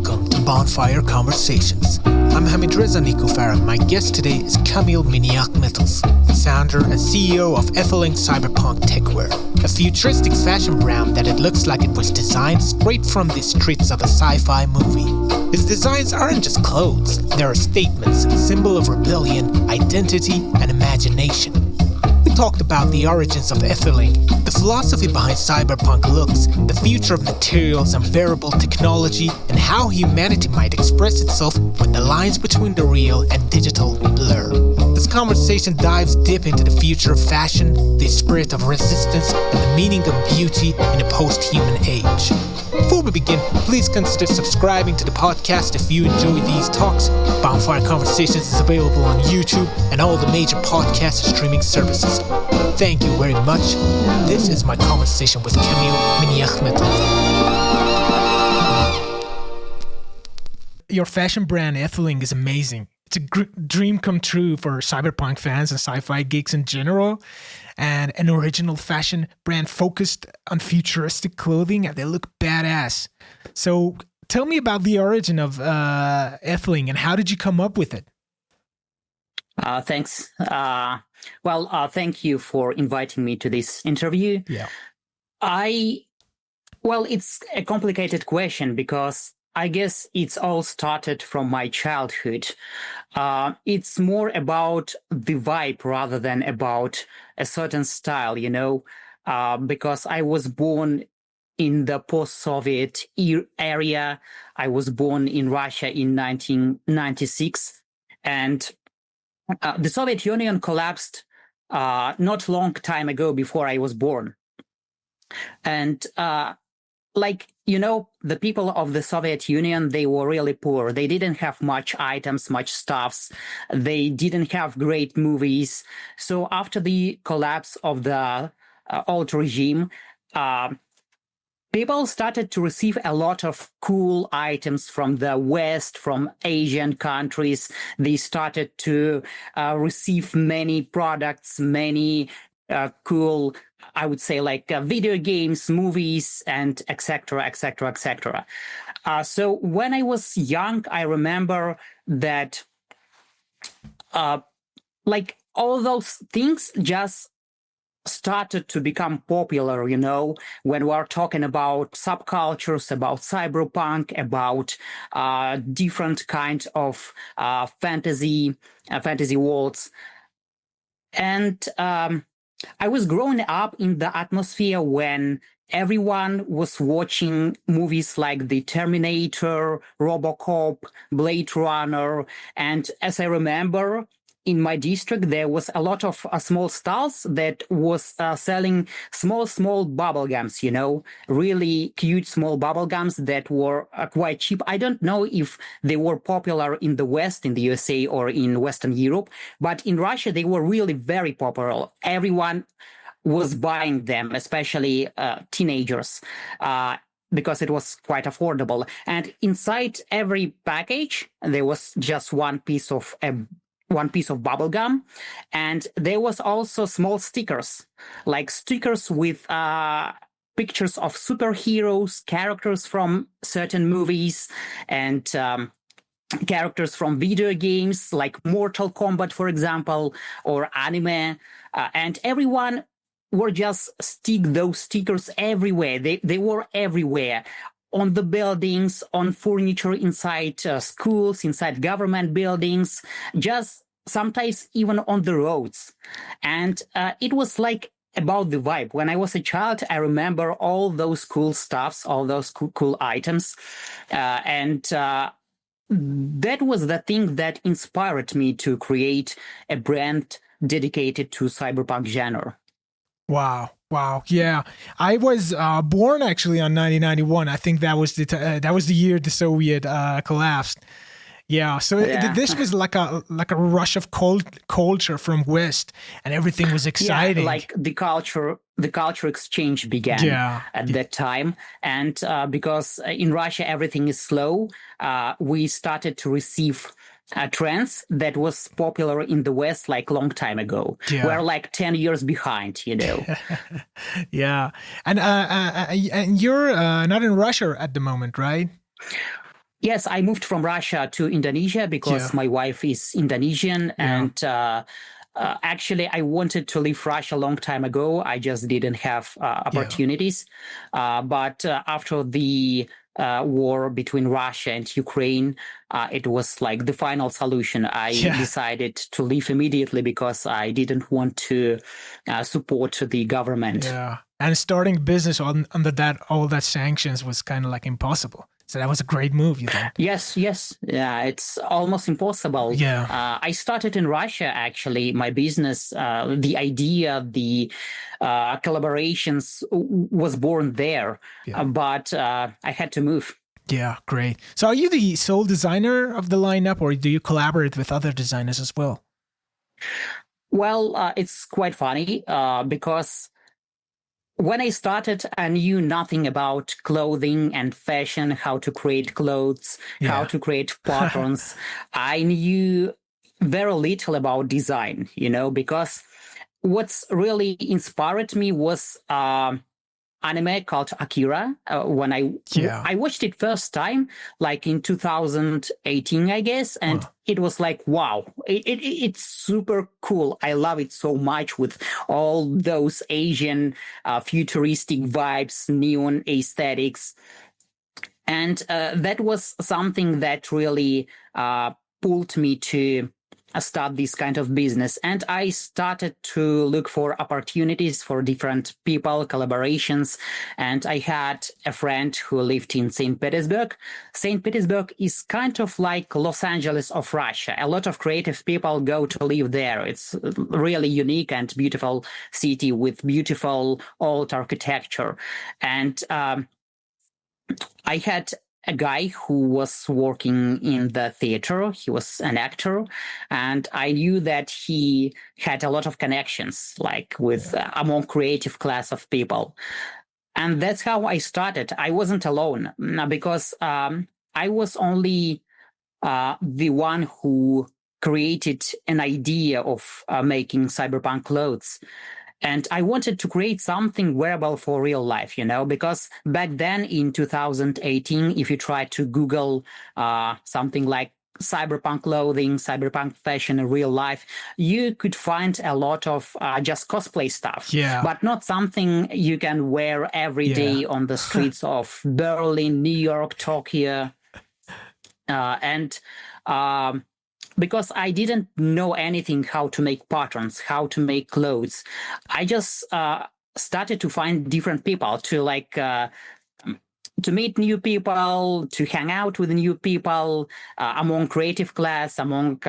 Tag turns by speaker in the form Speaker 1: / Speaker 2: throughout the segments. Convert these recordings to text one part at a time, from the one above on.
Speaker 1: Welcome to Bonfire Conversations. I'm Hamid Reza Nikufar. My guest today is Kamil Miniakhmetov, the founder and CEO of ETHELING Cyberpunk Techwear, a futuristic fashion brand that it looks like it was designed straight from the streets of a sci-fi movie. His designs aren't just clothes, they are statements, symbol of rebellion, identity, and imagination. We talked about the origins of ETHELING, the philosophy behind cyberpunk looks, the future of materials and wearable technology, and how humanity might express itself when the lines between the real and digital blur. This conversation dives deep into the future of fashion, the spirit of resistance, and the meaning of beauty in a post-human age. Before we begin, please consider subscribing to the podcast if you enjoy these talks. Bonfire Conversations is available on YouTube and all the major podcast streaming services. Thank you very much. This is my conversation with Kamil Miniakhmetov. Your fashion brand, ETHELING, is amazing. It's a dream come true for cyberpunk fans and sci-fi geeks in general. And an original fashion brand focused on futuristic clothing, and they look badass. So tell me about the origin of ETHELING and how did you come up with it?
Speaker 2: Thanks. Thank you for inviting me to this interview.
Speaker 1: Yeah.
Speaker 2: It's a complicated question because I guess it's all started from my childhood. It's more about the vibe rather than about a certain style, because I was born in the post-Soviet area. I was born in Russia in 1996, and the Soviet Union collapsed not long time ago before I was born. And the people of the Soviet Union, they were really poor. They didn't have much items, much stuffs. They didn't have great movies. So after the collapse of the old regime, people started to receive a lot of cool items from the West, from Asian countries. They started to receive many products, many cool, I would say, video games, movies, and etc., etc., etc. So when I was young, I remember that all those things just started to become popular, when we are talking about subcultures, about cyberpunk, about different kinds of fantasy worlds. And I was growing up in the atmosphere when everyone was watching movies like The Terminator, RoboCop, Blade Runner. And as I remember, in my district, there was a lot of small stalls that was selling small bubble gums, really cute small bubble gums that were quite cheap. I don't know if they were popular in the West, in the USA, or in Western Europe, but in Russia, they were really very popular. Everyone was buying them, especially teenagers. Because it was quite affordable. And inside every package, there was just one piece of bubble gum, and there was also small stickers, like stickers with pictures of superheroes, characters from certain movies, and characters from video games like Mortal Kombat, for example, or anime, and everyone were just stick those stickers everywhere. They were everywhere. On the buildings, on furniture inside schools, inside government buildings, just sometimes even on the roads. And it was about the vibe. When I was a child, I remember all those cool stuffs, all those cool items. And that was the thing that inspired me to create a brand dedicated to cyberpunk genre.
Speaker 1: Wow. Yeah. I was born actually on 1991. I think that was the year the Soviet collapsed. Yeah. So this was like a rush of culture from West, and everything was exciting.
Speaker 2: Yeah, the culture exchange began at that time. And because in Russia everything is slow, we started to receive trends that was popular in the West long time ago.
Speaker 1: Yeah.
Speaker 2: We're 10 years behind,
Speaker 1: Yeah. And you're not in Russia at the moment, right?
Speaker 2: Yes, I moved from Russia to Indonesia because my wife is Indonesian, and actually, I wanted to leave Russia a long time ago. I just didn't have opportunities. But after the war between Russia and Ukraine, it was like the final solution. I decided to leave immediately because I didn't want to support the government.
Speaker 1: Yeah, and starting business under all that sanctions was kind of like impossible. So that was a great move, you think?
Speaker 2: Yes. Yeah, it's almost impossible.
Speaker 1: Yeah.
Speaker 2: I started in Russia, actually. My business, the idea, the collaborations was born there, but I had to move.
Speaker 1: Yeah, great. So are you the sole designer of the lineup, or do you collaborate with other designers as well?
Speaker 2: Well, it's quite funny because when I started, I knew nothing about clothing and fashion, how to create clothes, how to create patterns. I knew very little about design, because what's really inspired me was anime called Akira. When I watched it first time, like in 2018, I guess, and it was like, wow, it's super cool. I love it so much with all those Asian futuristic vibes, neon aesthetics. And that was something that really pulled me to start this kind of business. And I started to look for opportunities for different people, collaborations. And I had a friend who lived in St. Petersburg. St. Petersburg is kind of like Los Angeles of Russia. A lot of creative people go to live there. It's a really unique and beautiful city with beautiful old architecture. And I had a guy who was working in the theater. He was an actor, and I knew that he had a lot of connections, like with among creative class of people. And that's how I started. I wasn't alone because I was only the one who created an idea of making cyberpunk clothes. And I wanted to create something wearable for real life, because back then in 2018, if you try to Google something like cyberpunk clothing, cyberpunk fashion in real life, you could find a lot of just cosplay stuff, but not something you can wear every day on the streets of Berlin, New York, Tokyo. Because I didn't know anything how to make patterns, how to make clothes, I just started to find different people to meet new people, to hang out with new people, among creative class, among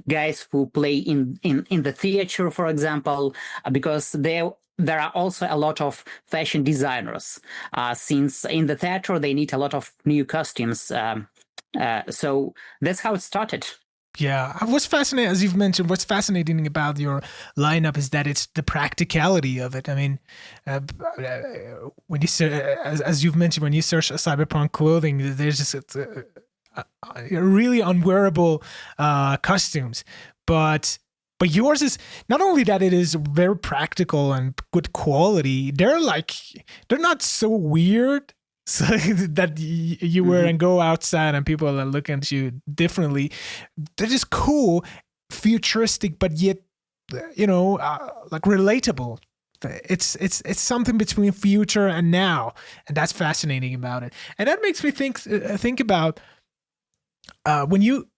Speaker 2: guys who play in the theater, for example, because there are also a lot of fashion designers, since in the theater they need a lot of new costumes. So that's how it started.
Speaker 1: Yeah, what's fascinating, as you've mentioned, what's fascinating about your lineup is that it's the practicality of it. I mean, when you as you've mentioned, when you search cyberpunk clothing, there's just really unwearable costumes, but yours is not only that it is very practical and good quality. They're not so weird. So that you wear and go outside and people are looking at you differently. They're just cool, futuristic, but yet, like relatable. It's something between future and now, and that's fascinating about it. And that makes me think about when you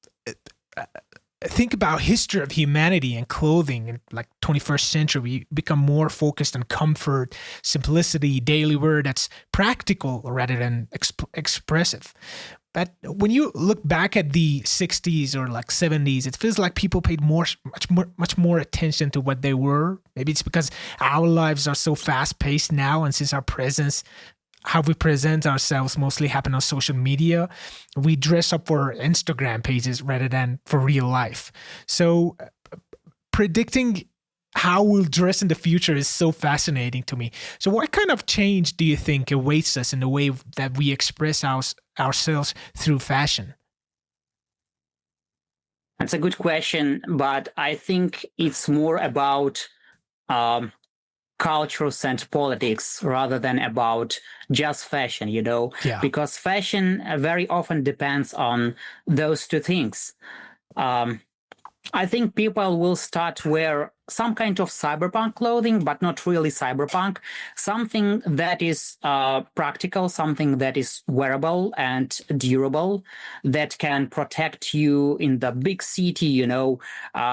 Speaker 1: think about history of humanity and clothing in like 21st century, we become more focused on comfort, simplicity, daily wear that's practical rather than expressive. But when you look back at the 60s or like 70s, it feels like people paid much more attention to what they were. Maybe it's because our lives are so fast paced now, and since our presence, how we present ourselves mostly happen on social media, we dress up for Instagram pages rather than for real life. So predicting how we'll dress in the future is so fascinating to me. So what kind of change do you think awaits us in the way that we express ourselves through fashion?
Speaker 2: That's a good question, but I think it's more about cultures and politics rather than about just fashion,
Speaker 1: Yeah.
Speaker 2: because fashion very often depends on those two things. I think people will start wear some kind of cyberpunk clothing, but not really cyberpunk, something that is practical, something that is wearable and durable, that can protect you in the big city,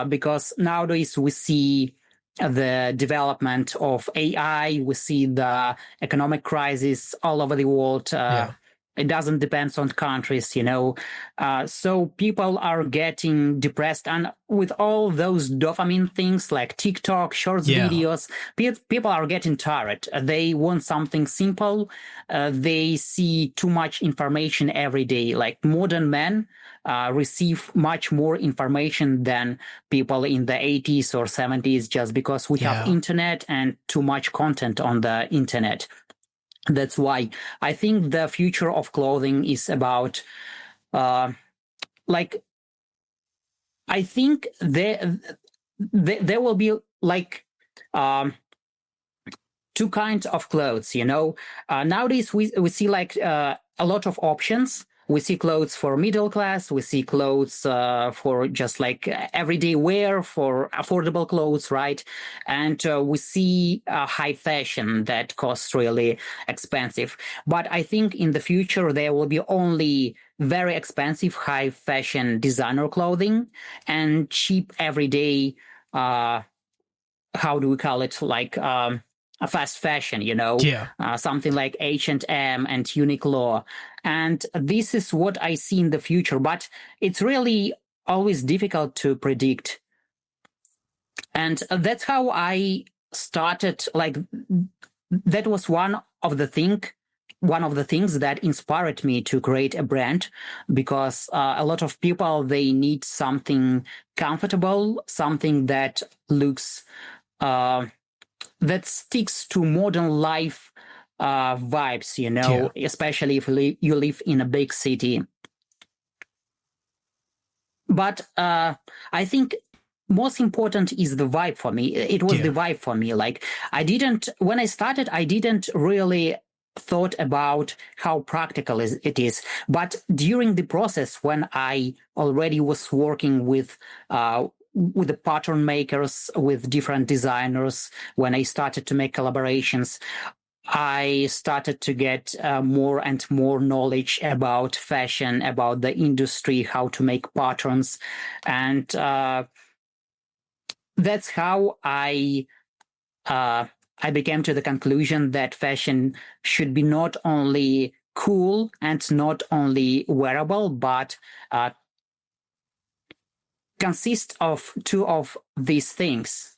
Speaker 2: because nowadays we see the development of AI, we see the economic crisis all over the world. It doesn't depend on countries, so people are getting depressed, and with all those dopamine things like TikTok, shorts videos, people are getting tired. They want something simple. They see too much information every day. Like modern men receive much more information than people in the 80s or 70s, just because we have internet and too much content on the internet. That's why I think the future of clothing is about, I think there will be two kinds of clothes, nowadays we see a lot of options. We see clothes for middle class. We see clothes for just everyday wear, for affordable clothes, right? And we see high fashion that costs really expensive. But I think in the future, there will be only very expensive high fashion designer clothing and cheap everyday, how do we call it? A fast fashion, something like H&M and Uniqlo. And this is what I see in the future, but it's really always difficult to predict. And that's how I started. That was one of the things that inspired me to create a brand, because a lot of people, they need something comfortable, something that looks that sticks to modern life vibes, especially if you live in a big city. But I think most important is the vibe for me. It was the vibe for me. When I started, I didn't really thought about how practical it is. But during the process, when I already was working with the pattern makers, with different designers, when I started to make collaborations, I started to get more and more knowledge about fashion, about the industry, how to make patterns. And that's how I became to the conclusion that fashion should be not only cool and not only wearable, but consist of two of these things.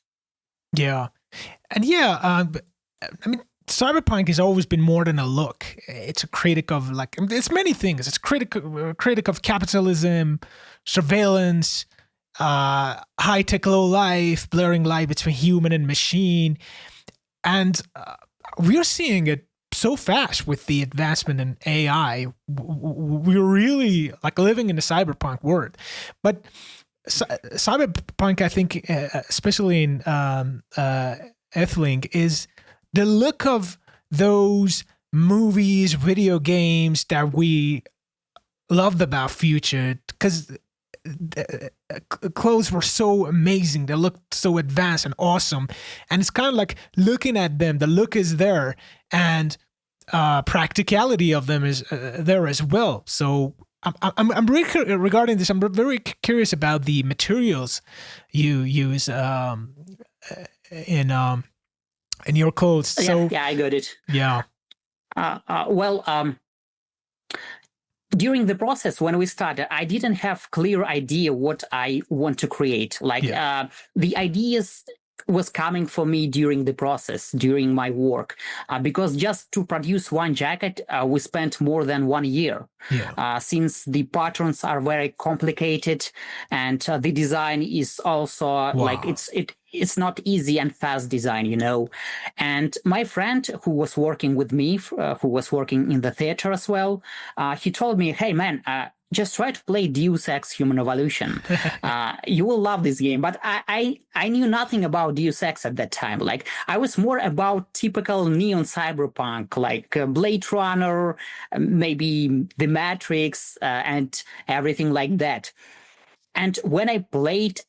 Speaker 1: Yeah. And I mean, Cyberpunk has always been more than a look. It's a critic of it's many things. It's a critic of capitalism, surveillance, high-tech low life, blurring light between human and machine. And we're seeing it so fast with the advancement in AI. We're really living in the cyberpunk world. But cyberpunk, I think, especially in ETHELING, is the look of those movies, video games that we loved about future, because clothes were so amazing. They looked so advanced and awesome. And it's kind of looking at them, the look is there, and practicality of them is there as well. So I'm really, regarding this, I'm very curious about the materials you use in your clothes. So
Speaker 2: yeah, I got it.
Speaker 1: Yeah.
Speaker 2: During the process, when we started, I didn't have clear idea what I want to create. The ideas was coming for me during the process, during my work, because just to produce one jacket, we spent more than 1 year. since the patterns are very complicated, and the design is also like it's not easy and fast design, you know. And my friend who was working with me, who was working in the theater as well, he told me, hey man, just try to play Deus Ex Human Evolution. You will love this game. But I knew nothing about Deus Ex at that time. Like, I was more about typical neon cyberpunk, like Blade Runner, maybe The Matrix, and everything like that. And when I played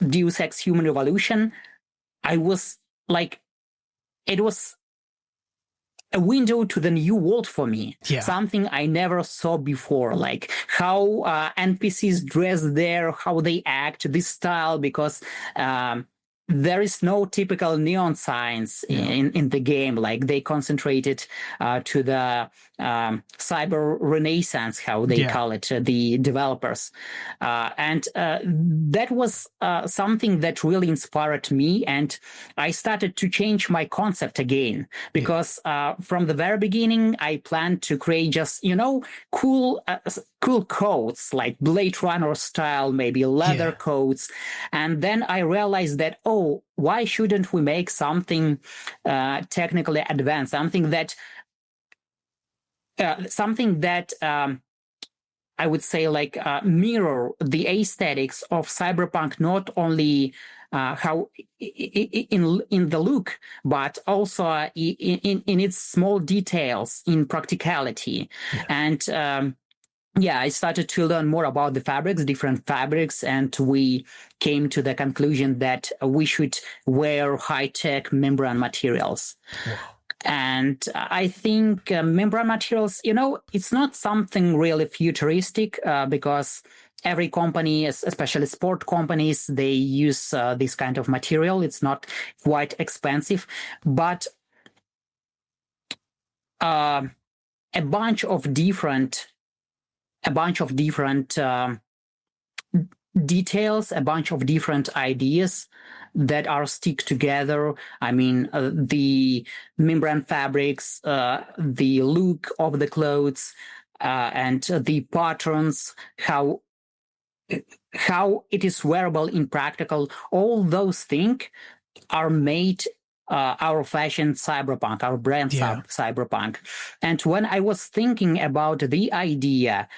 Speaker 2: Deus Ex Human Evolution, I was like, it was a window to the new world for me. Something I never saw before, like how NPCs dress there, how they act, this style, because there is no typical neon signs in the game. Like, they concentrated to the cyber renaissance, how they call it, the developers. And that was something that really inspired me. And I started to change my concept again, because from the very beginning, I planned to create just, you know, cool coats, like Blade Runner style, maybe leather coats. And then I realized that, oh, why shouldn't we make something technically advanced, something that I would say, like, mirror the aesthetics of cyberpunk, not only how in the look, but also in its small details, in practicality. And I started to learn more about the fabrics, different fabrics, and we came to the conclusion that we should wear high-tech membrane materials. And I think membrane materials, you know, it's not something really futuristic, because every company, especially sport companies, they use this kind of material. It's not quite expensive, but a bunch of different details, a bunch of different ideas that are stick together. I mean, the membrane fabrics, the look of the clothes, and the patterns, how it is wearable in practical, all those things are made our fashion cyberpunk, our brand cyberpunk. And when I was thinking about the idea,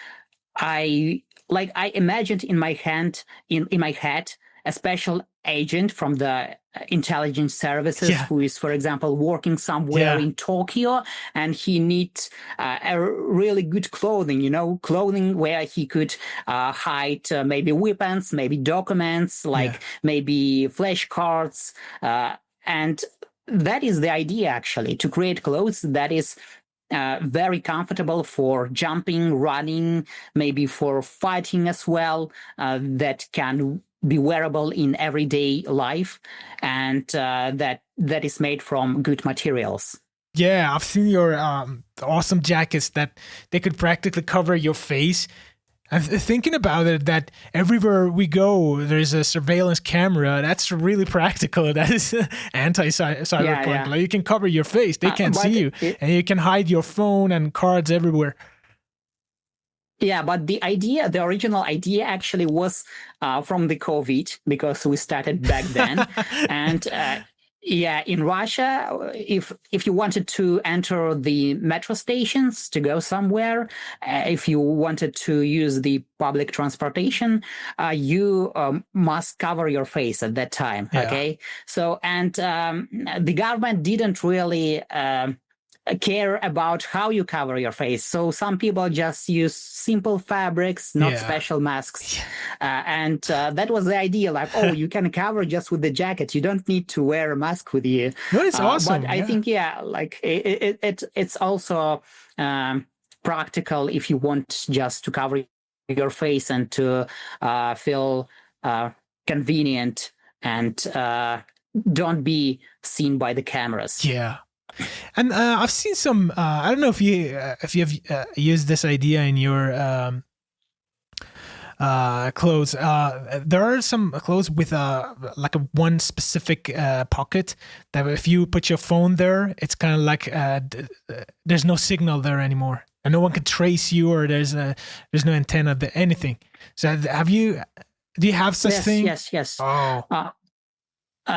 Speaker 2: I imagined in my head a special agent from the intelligence services who is, for example, working somewhere in Tokyo, and he needs a really good clothing, you know, clothing where he could hide maybe weapons, maybe documents, like maybe flashcards, and that is the idea, actually, to create clothes that is very comfortable for jumping, running, maybe for fighting as well, that can be wearable in everyday life, and that is made from good materials.
Speaker 1: Yeah, I've seen your awesome jackets that they could practically cover your face. I'm thinking about it, that everywhere we go, there's a surveillance camera. That's really practical. That is anti-cyberpunk. Like, you can cover your face. They can't see you. And you can hide your phone and cards everywhere.
Speaker 2: Yeah, but the original idea actually was from the COVID, because we started back then. And in Russia, if you wanted to enter the metro stations to go somewhere, if you wanted to use the public transportation, you must cover your face at that time. Okay, so and the government didn't really care about how you cover your face. So some people just use simple fabrics, not special masks. And that was the idea, like, oh, you can cover just with the jacket. You don't need to wear a mask with you.
Speaker 1: No, it's awesome.
Speaker 2: But I think, like it's also practical if you want just to cover your face and to feel convenient and don't be seen by the cameras.
Speaker 1: Yeah. And I've seen some. I don't know if you have used this idea in your clothes. There are some clothes with like a one specific pocket that if you put your phone there, it's kind of like there's no signal there anymore. and no one can trace you, or there's no antenna, anything. So do you have such thing?
Speaker 2: Yes.
Speaker 1: Oh.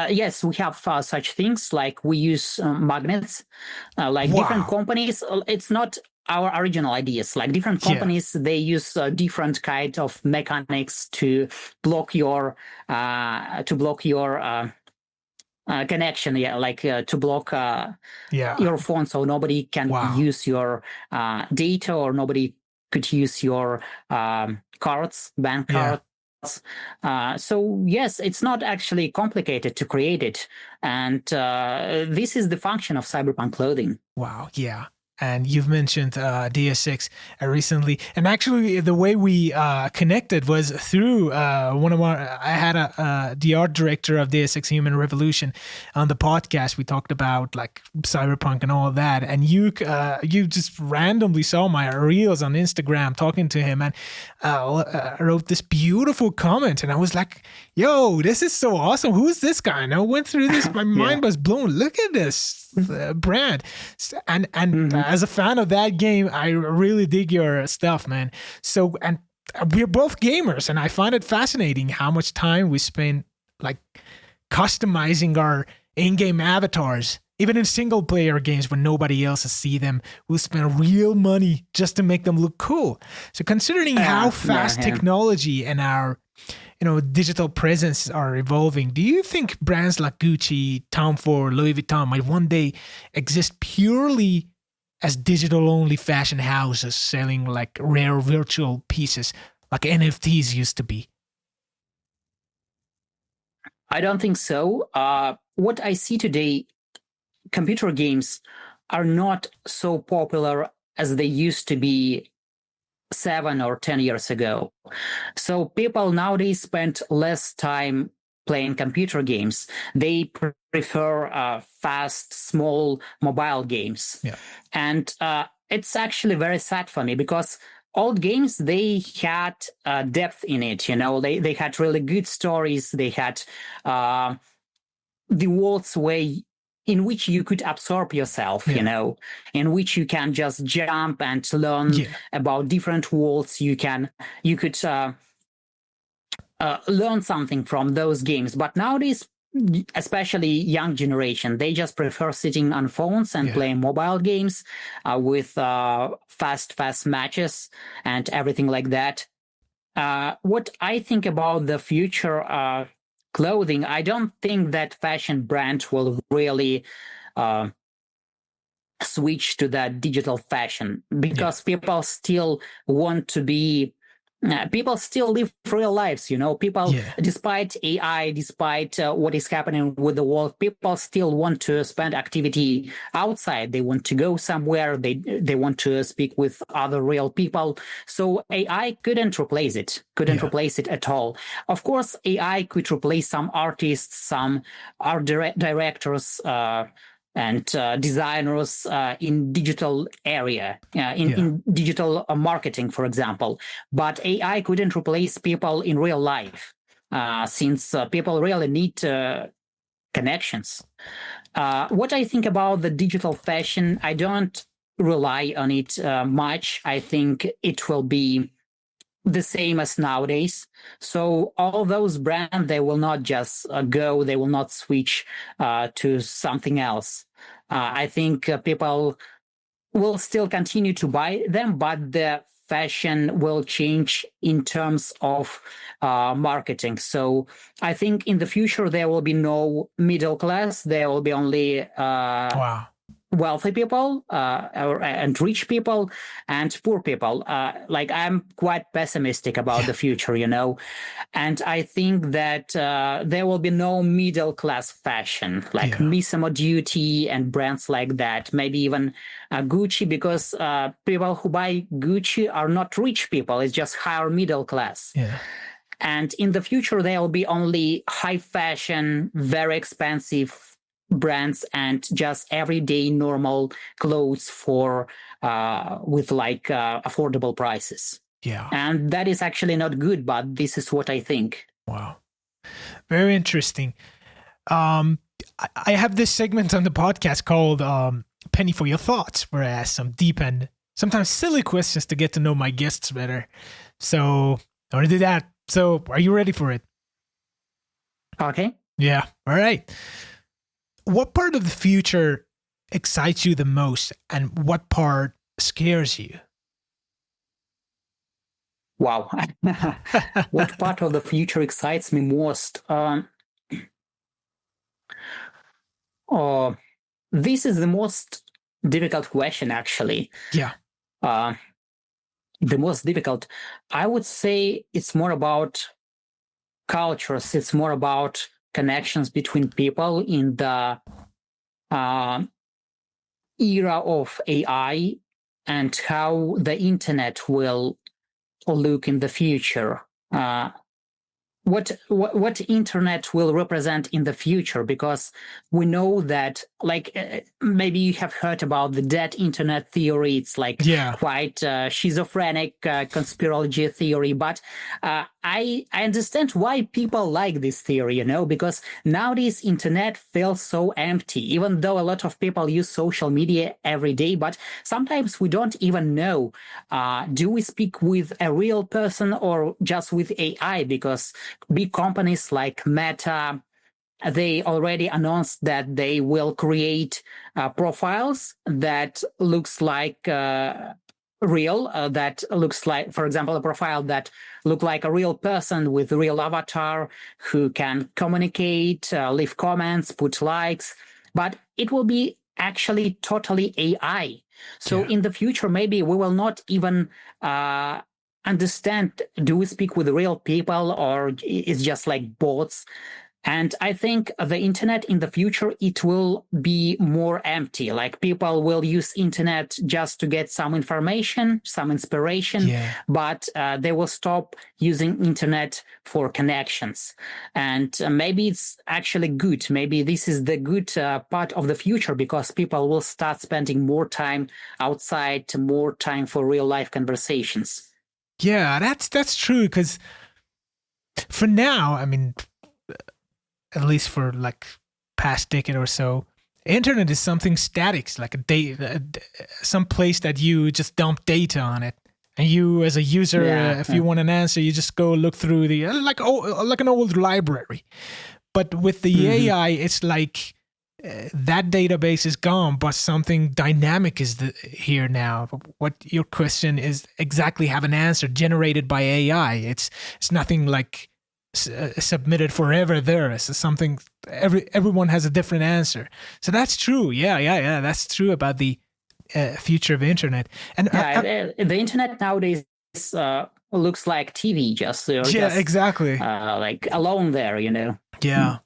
Speaker 2: Yes, we have such things, like we use magnets, like different companies. It's not our original ideas. Like different companies, they use different kind of mechanics to block your connection. Like to block your phone, so nobody can use your data, or nobody could use your cards, bank cards. So yes, it's not actually complicated to create it, and this is the function of cyberpunk clothing.
Speaker 1: Wow, yeah. And you've mentioned Deus Ex recently, and actually the way we connected was through one of our. I had the art director of Deus Ex Human Revolution on the podcast. We talked about like cyberpunk and all that, and you just randomly saw my reels on Instagram talking to him, and wrote this beautiful comment, and I was like, "Yo, this is so awesome! Who's this guy?" And I went through this. My mind was blown. Look at this brand, and as a fan of that game, I really dig your stuff, man. So, and we're both gamers, and I find it fascinating how much time we spend like customizing our in-game avatars. Even in single-player games when nobody else see them, we'll spend real money just to make them look cool. So considering how fast technology and our digital presence are evolving, do you think brands like Gucci, Tom Ford, Louis Vuitton might one day exist purely as digital-only fashion houses selling like rare virtual pieces like NFTs used to be?
Speaker 2: I don't think so. What I see today, computer games are not so popular as they used to be 7 or 10 years ago. So people nowadays spend less time playing computer games. They prefer fast, small mobile games. Yeah. And it's actually very sad for me, because old games, they had depth in it. They had really good stories. They had the world's way in which you could absorb yourself, in which you can just jump and learn about different worlds. You could learn something from those games. But nowadays, especially young generation, they just prefer sitting on phones and playing mobile games with fast matches and everything like that. What I think about the future clothing, I don't think that fashion brands will really switch to that digital fashion, because people still want to be people still live real lives, people, despite AI, despite what is happening with the world, people still want to spend activity outside. They want to go somewhere. They want to speak with other real people. So AI couldn't replace it at all. Of course, AI could replace some artists, some art directors, and designers in digital area, in digital marketing, for example. But AI couldn't replace people in real life, since people really need connections. What I think about the digital fashion, I don't rely on it much. I think it will be the same as nowadays. So all those brands, they will not just they will not switch to something else. I think people will still continue to buy them, but the fashion will change in terms of marketing. So I think in the future, there will be no middle class. There will be only wealthy people and rich people and poor people. Like, I'm quite pessimistic about the future, and I think that there will be no middle class fashion like Missimo Duty and brands like that. Maybe even Gucci, because people who buy Gucci are not rich people. It's just higher middle class. And in the future, there will be only high fashion, very expensive brands and just everyday normal clothes for with like affordable prices. And that is actually not good, but this is what I think.
Speaker 1: Wow, very interesting. I have this segment on the podcast called Penny for Your Thoughts, where I ask some deep and sometimes silly questions to get to know my guests better. So I want to do that. So are you ready for it?
Speaker 2: Okay.
Speaker 1: Yeah. All right. What part of the future excites you the most, and what part scares you?
Speaker 2: Wow. What part of the future excites me most? This is the most difficult question, actually.
Speaker 1: Yeah.
Speaker 2: The most difficult. I would say it's more about cultures. It's more about connections between people in the era of AI and how the internet will look in the future. What internet will represent in the future, because we know that, like, maybe you have heard about the dead internet theory. It's like quite schizophrenic conspiracy theory, but I understand why people like this theory, because nowadays internet feels so empty, even though a lot of people use social media every day, but sometimes we don't even know, do we speak with a real person or just with AI? Because big companies like Meta, they already announced that they will create profiles that looks like real, that looks like, for example, a profile that look like a real person with a real avatar who can communicate, leave comments, put likes, but it will be actually totally AI. So in the future, maybe we will not even understand, do we speak with real people or it's just like bots? And I think the internet in the future, it will be more empty. Like, people will use internet just to get some information, some inspiration, but they will stop using internet for connections. And maybe it's actually good. Maybe this is the good part of the future, because people will start spending more time outside, more time for real life conversations.
Speaker 1: Yeah, that's true, because for now, I mean, at least for like past decade or so, internet is something static. It's like some place that you just dump data on it, and you as a user, if you want an answer, you just go look through the like an old library. But with the AI, it's like that database is gone, but something dynamic is here now. What your question is exactly have an answer generated by AI. It's nothing like submitted forever there. It's something everyone has a different answer. So that's true. Yeah. That's true about the future of internet. And
Speaker 2: the internet nowadays looks like TV. Just
Speaker 1: exactly.
Speaker 2: Like alone there,
Speaker 1: Yeah.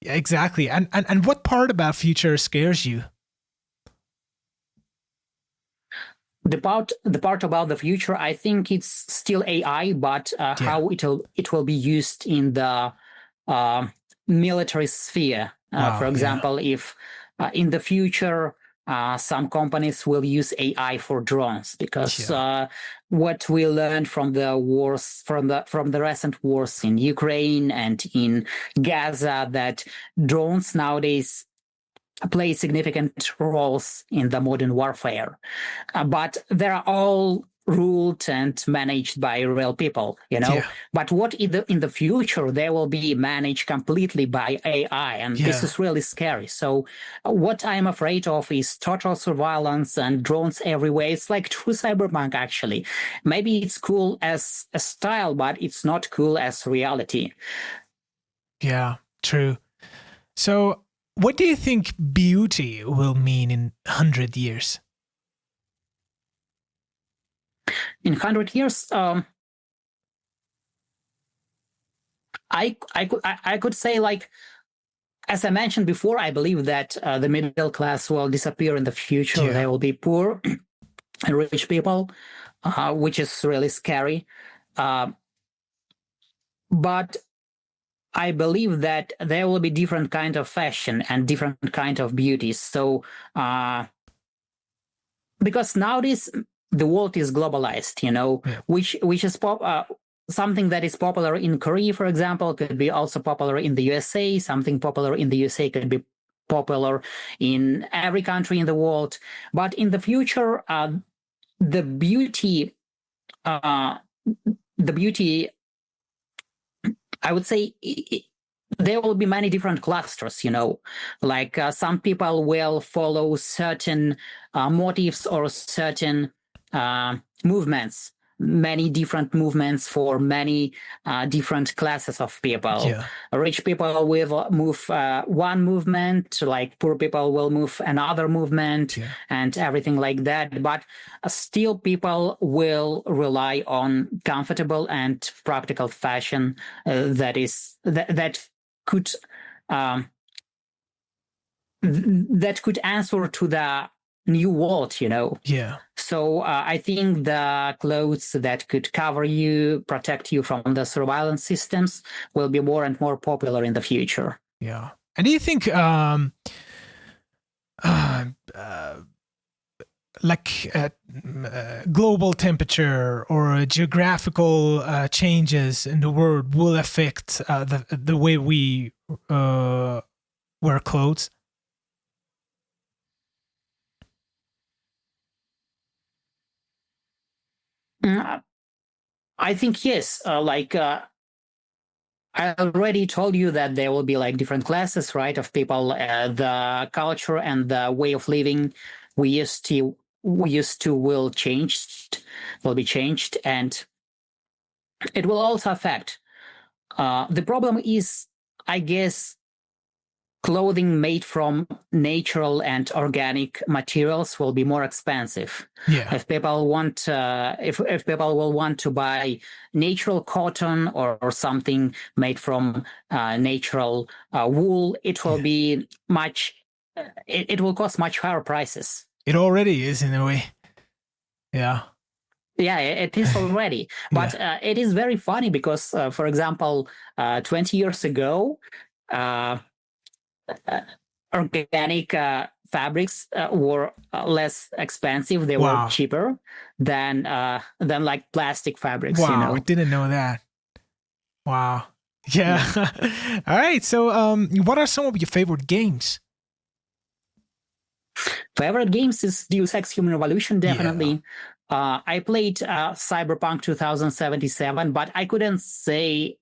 Speaker 1: Yeah, exactly. And what part about future scares you?
Speaker 2: The part about the future, I think it's still AI, but how it will be used in the military sphere. For example, if in the future some companies will use AI for drones, because what we learned from the wars, from the recent wars in Ukraine and in Gaza, that drones nowadays play significant roles in the modern warfare, but they're all ruled and managed by real people, But what in the future, they will be managed completely by AI, and this is really scary. So what I'm afraid of is total surveillance and drones everywhere. It's like true cyberpunk, actually. Maybe it's cool as a style, but it's not cool as reality.
Speaker 1: Yeah, true. So what do you think beauty will mean in 100 years?
Speaker 2: In 100 years, I could say, like, as I mentioned before, I believe that the middle class will disappear in the future. There will be poor and rich people, which is really scary. But I believe that there will be different kind of fashion and different kind of beauty. So, because nowadays the world is globalized, which is something that is popular in Korea, for example, could be also popular in the USA. Something popular in the USA could be popular in every country in the world. But in the future, the beauty, the beauty, I would say, there will be many different clusters, like some people will follow certain motives or certain movements, many different movements for many different classes of people.
Speaker 1: Yeah.
Speaker 2: Rich people will move one movement, like poor people will move another movement, and everything like that. But still people will rely on comfortable and practical fashion that could that could answer to the new world,
Speaker 1: Yeah.
Speaker 2: So I think the clothes that could cover you, protect you from the surveillance systems will be more and more popular in the future.
Speaker 1: Yeah. And do you think global temperature or geographical changes in the world will affect the way we wear clothes?
Speaker 2: I think yes. I already told you that there will be like different classes, right, of people. The culture and the way of living we used to will be changed, and it will also affect. The problem is, I guess, clothing made from natural and organic materials will be more expensive.
Speaker 1: Yeah.
Speaker 2: If people want, if people will want to buy natural cotton or something made from natural wool, it will be much. It will cost much higher prices.
Speaker 1: It already is in a way. Yeah.
Speaker 2: Yeah, it is already. But it is very funny because, for example, 20 years ago, organic fabrics were less expensive. They were cheaper than like plastic fabrics.
Speaker 1: Wow, I didn't know that. Wow. Yeah. All right. So, what are some of your favorite games?
Speaker 2: Favorite games is Deus Ex Human Revolution, definitely. I played Cyberpunk 2077, but I couldn't say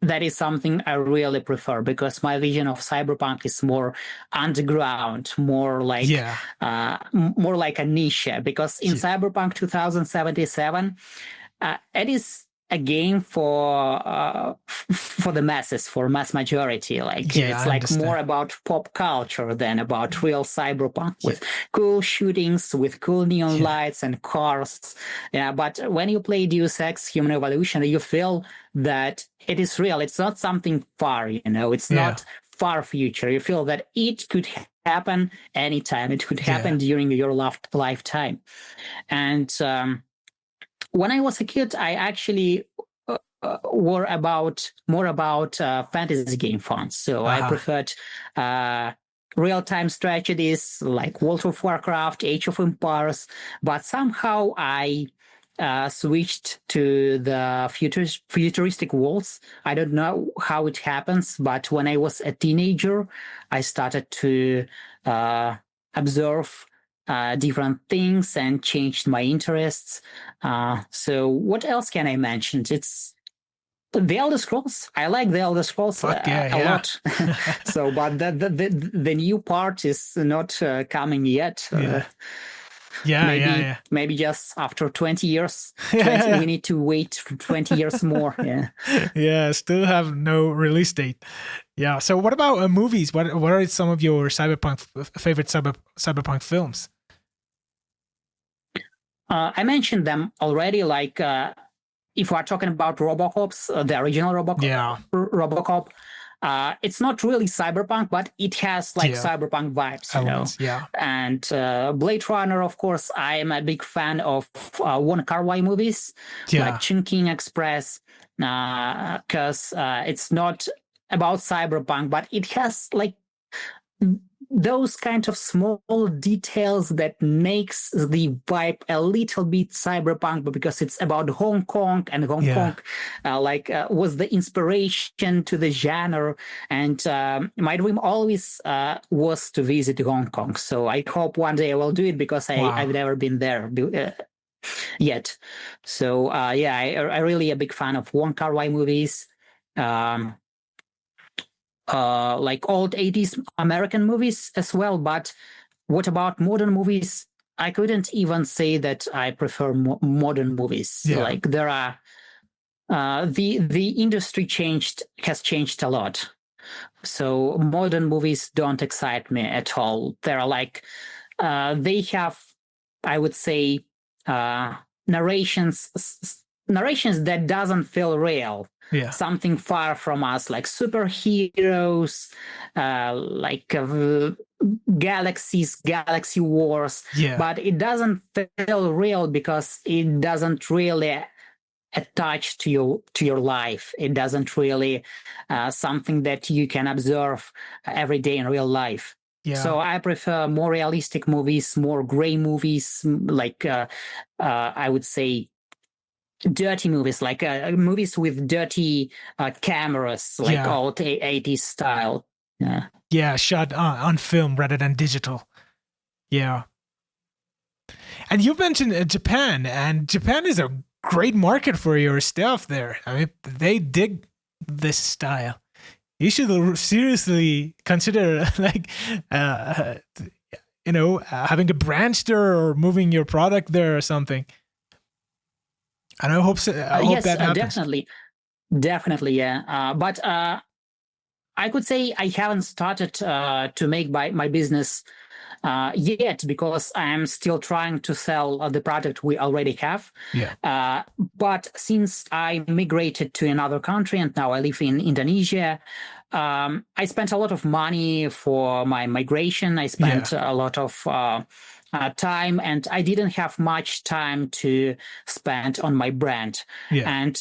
Speaker 2: that is something I really prefer, because my vision of Cyberpunk is more underground, more like a niche. Because in Cyberpunk 2077, it is a game for the masses, for mass majority. Like it's like more about pop culture than about real cyberpunk, with cool shootings, with cool neon lights and cars. Yeah, but when you play Deus Ex Human Evolution, you feel that it is real. It's not something far, it's not far future. You feel that it could happen anytime. It could happen during your lifetime. And when I was a kid, I actually were more about fantasy game fonts. So I preferred real-time strategies like World of Warcraft, Age of Empires, but somehow I switched to the futuristic worlds. I don't know how it happens, but when I was a teenager, I started to observe different things and changed my interests. So what else can I mention? It's the Elder Scrolls. I like the Elder Scrolls a lot. So, but the new part is not coming yet. Maybe just after 20 years. We need to wait 20 years more.
Speaker 1: Yeah, still have no release date. Yeah. So what about movies? What are some of your favorite cyberpunk films?
Speaker 2: I mentioned them already, like if we're talking about RoboCops, the original RoboCop, it's not really cyberpunk, but it has like cyberpunk vibes, And Blade Runner, of course, I am a big fan of Wong Kar-wai movies, like Chungking Express, because it's not about cyberpunk, but it has like those kind of small details that makes the vibe a little bit cyberpunk, but because it's about Hong Kong, and Hong Kong was the inspiration to the genre. And my dream always was to visit Hong Kong. So I hope one day I will do it, because I've never been there. yet. So yeah, I really a big fan of Wong Kar-wai movies, like old 80s American movies as well. But what about modern movies? I couldn't even say that I prefer modern movies.
Speaker 1: Yeah.
Speaker 2: Like there are the industry has changed a lot. So modern movies don't excite me at all. They're like they have, I would say, narrations that doesn't feel real.
Speaker 1: Yeah.
Speaker 2: Something far from us, like superheroes, like galaxy wars.
Speaker 1: Yeah.
Speaker 2: But it doesn't feel real because it doesn't really attach to your life. It doesn't really something that you can observe every day in real life.
Speaker 1: Yeah.
Speaker 2: So I prefer more realistic movies, more gray movies, like I would say dirty movies, like movies with dirty cameras, like old 80s style. Yeah.
Speaker 1: Yeah, shot on film rather than digital. Yeah. And you mentioned Japan, and Japan is a great market for your stuff there. I mean, they dig this style. You should seriously consider like having a branch there or moving your product there or something. And I hope that happens.
Speaker 2: Definitely, yeah. But I could say I haven't started to make my business yet, because I'm still trying to sell the product we already have.
Speaker 1: Yeah.
Speaker 2: But since I migrated to another country and now I live in Indonesia, I spent a lot of money for my migration. I spent a lot of time, and I didn't have much time to spend on my brand.
Speaker 1: Yeah.
Speaker 2: And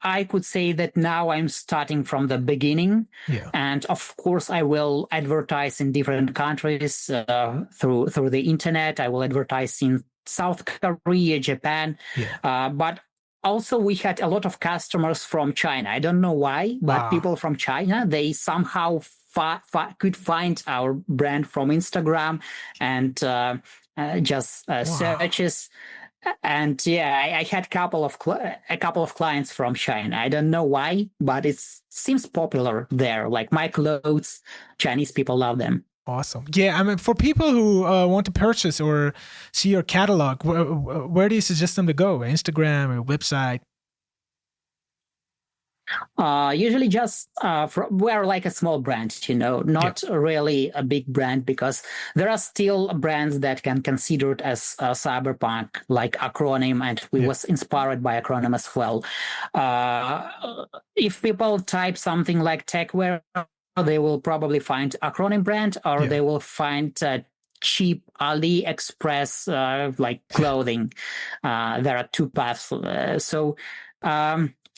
Speaker 2: I could say that now I'm starting from the beginning.
Speaker 1: Yeah.
Speaker 2: And of course, I will advertise in different countries through the internet. I will advertise in South Korea, Japan.
Speaker 1: Yeah.
Speaker 2: But also, we had a lot of customers from China. I don't know why, but people from China, they somehow could find our brand from Instagram and just searches. And yeah, I had a couple of clients from China. I don't know why, but it seems popular there. Like my clothes, Chinese people love them.
Speaker 1: Awesome. Yeah, I mean, for people who want to purchase or see your catalog, where do you suggest them to go? Instagram or website?
Speaker 2: Usually just we're like a small brand, not really a big brand, because there are still brands that can consider it as cyberpunk, like acronym, and we was inspired by acronym as well. If people type something like techwear, they will probably find acronym brand, or they will find cheap AliExpress like clothing. There are two paths. So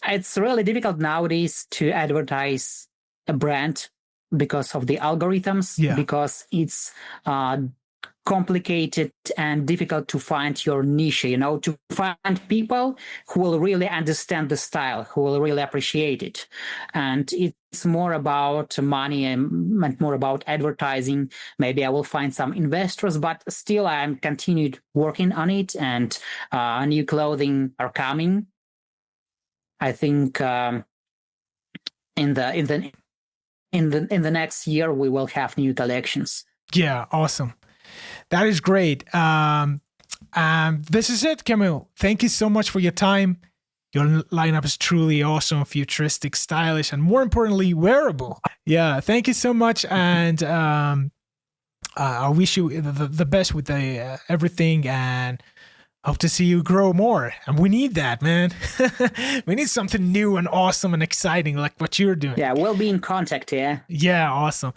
Speaker 2: it's really difficult nowadays to advertise a brand because of the algorithms, because it's complicated and difficult to find your niche, to find people who will really understand the style, who will really appreciate it. And it's more about money and more about advertising. Maybe I will find some investors, but still I'm continued working on it, and new clothing are coming. I think in the next year we will have new collections.
Speaker 1: Yeah, awesome. That is great. This is it, Kamil. Thank you so much for your time. Your lineup is truly awesome, futuristic, stylish, and more importantly, wearable. Yeah, thank you so much. And I wish you the best with everything, and hope to see you grow more. And we need that, man. We need something new and awesome and exciting like what you're doing.
Speaker 2: Yeah, we'll be in contact, yeah.
Speaker 1: Yeah, awesome.